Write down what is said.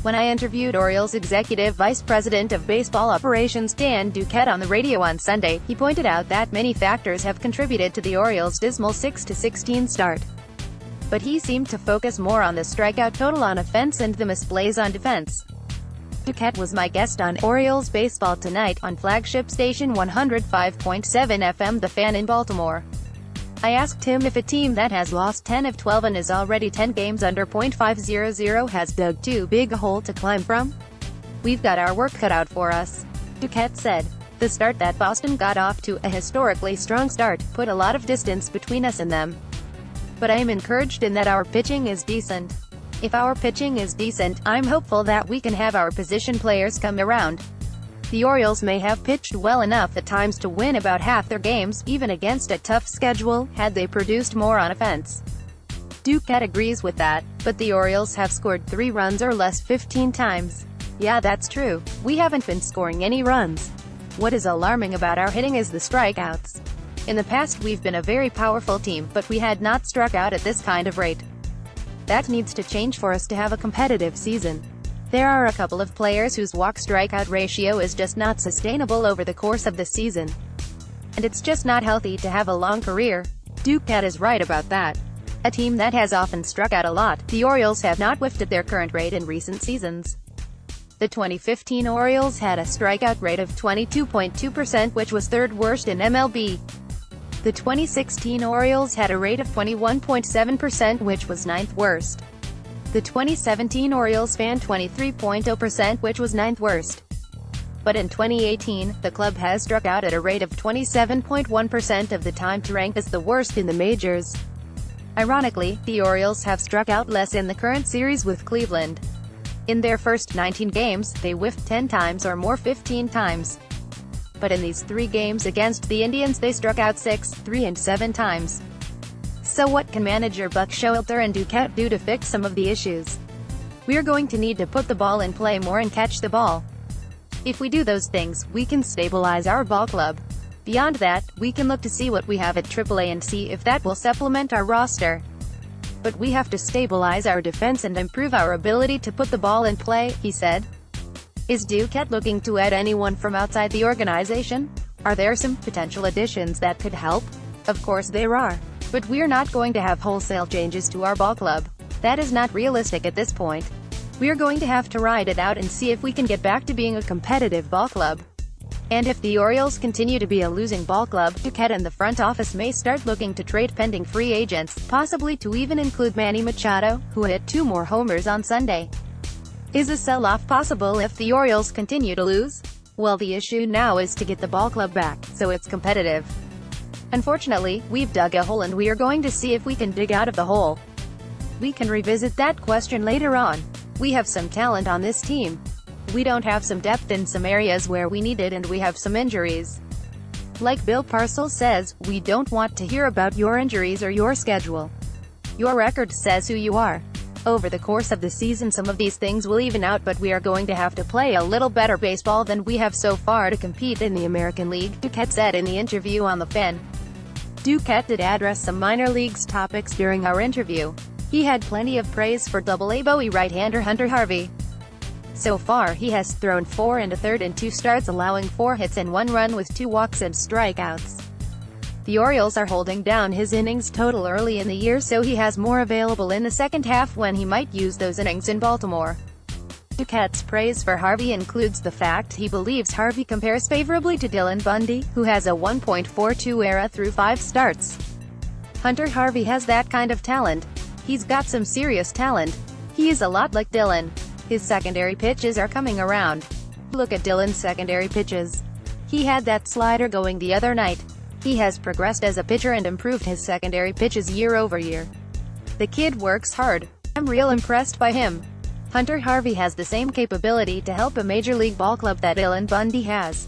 When I interviewed Orioles Executive Vice President of Baseball Operations Dan Duquette on the radio on Sunday, he pointed out that many factors have contributed to the Orioles' dismal 6-16 start. But he seemed to focus more on the strikeout total on offense and the misplays on defense. Duquette was my guest on Orioles Baseball Tonight, on flagship station 105.7 FM The Fan in Baltimore. I asked him if a team that has lost 10 of 12 and is already 10 games under .500 has dug too big a hole to climb from. "We've got our work cut out for us," Duquette said. "The start that Boston got off to, a historically strong start, put a lot of distance between us and them. But I'm encouraged in that our pitching is decent. If our pitching is decent, I'm hopeful that we can have our position players come around. The Orioles may have pitched well enough at times to win about half their games, even against a tough schedule, had they produced more on offense." Duquette agrees with that, but the Orioles have scored 3 runs or less 15 times. "Yeah, that's true. We haven't been scoring any runs. What is alarming about our hitting is the strikeouts. In the past we've been a very powerful team, but we had not struck out at this kind of rate. That needs to change for us to have a competitive season. There are a couple of players whose walk-strikeout ratio is just not sustainable over the course of the season. And it's just not healthy to have a long career." Duquette is right about that. A team that has often struck out a lot, the Orioles have not whiffed at their current rate in recent seasons. The 2015 Orioles had a strikeout rate of 22.2%, which was third worst in MLB. The 2016 Orioles had a rate of 21.7%, which was ninth worst. The 2017 Orioles fan 23.0%, which was ninth worst. But in 2018, the club has struck out at a rate of 27.1% of the time, to rank as the worst in the majors. Ironically, the Orioles have struck out less in the current series with Cleveland. In their first 19 games, they whiffed 10 times or more 15 times. But in these 3 games against the Indians they struck out 6, 3 and 7 times. So what can manager Buck Showalter and Duquette do to fix some of the issues? "We're going to need to put the ball in play more and catch the ball. If we do those things, we can stabilize our ball club. Beyond that, we can look to see what we have at AAA and see if that will supplement our roster. But we have to stabilize our defense and improve our ability to put the ball in play," he said. Is Duquette looking to add anyone from outside the organization? Are there some potential additions that could help? Of course there are. But we're not going to have wholesale changes to our ball club. That is not realistic at this point. We're going to have to ride it out and see if we can get back to being a competitive ball club. And if the Orioles continue to be a losing ball club, Duquette and the front office may start looking to trade pending free agents, possibly to even include Manny Machado, who hit 2 more homers on Sunday. Is a sell-off possible if the Orioles continue to lose? Well, the issue now is to get the ball club back, so it's competitive. Unfortunately, we've dug a hole and we are going to see if we can dig out of the hole. We can revisit that question later on. We have some talent on this team. We don't have some depth in some areas where we need it, and we have some injuries. Like Bill Parcells says, we don't want to hear about your injuries or your schedule. Your record says who you are. Over the course of the season some of these things will even out, but we are going to have to play a little better baseball than we have so far to compete in the American League, Duquette said in the interview on The Fan. Duquette did address some minor leagues topics during our interview. He had plenty of praise for Double-A Bowie right-hander Hunter Harvey. So far he has thrown 4 1/3 in 2 starts, allowing 4 hits and 1 run with 2 walks and strikeouts. The Orioles are holding down his innings total early in the year, so he has more available in the second half when he might use those innings in Baltimore. Duquette's praise for Harvey includes the fact he believes Harvey compares favorably to Dylan Bundy, who has a 1.42 ERA through 5 starts. Hunter Harvey has that kind of talent. He's got some serious talent. He is a lot like Dylan. His secondary pitches are coming around. Look at Dylan's secondary pitches. He had that slider going the other night. He has progressed as a pitcher and improved his secondary pitches year over year. The kid works hard. I'm real impressed by him. Hunter Harvey has the same capability to help a major league ball club that Dylan Bundy has.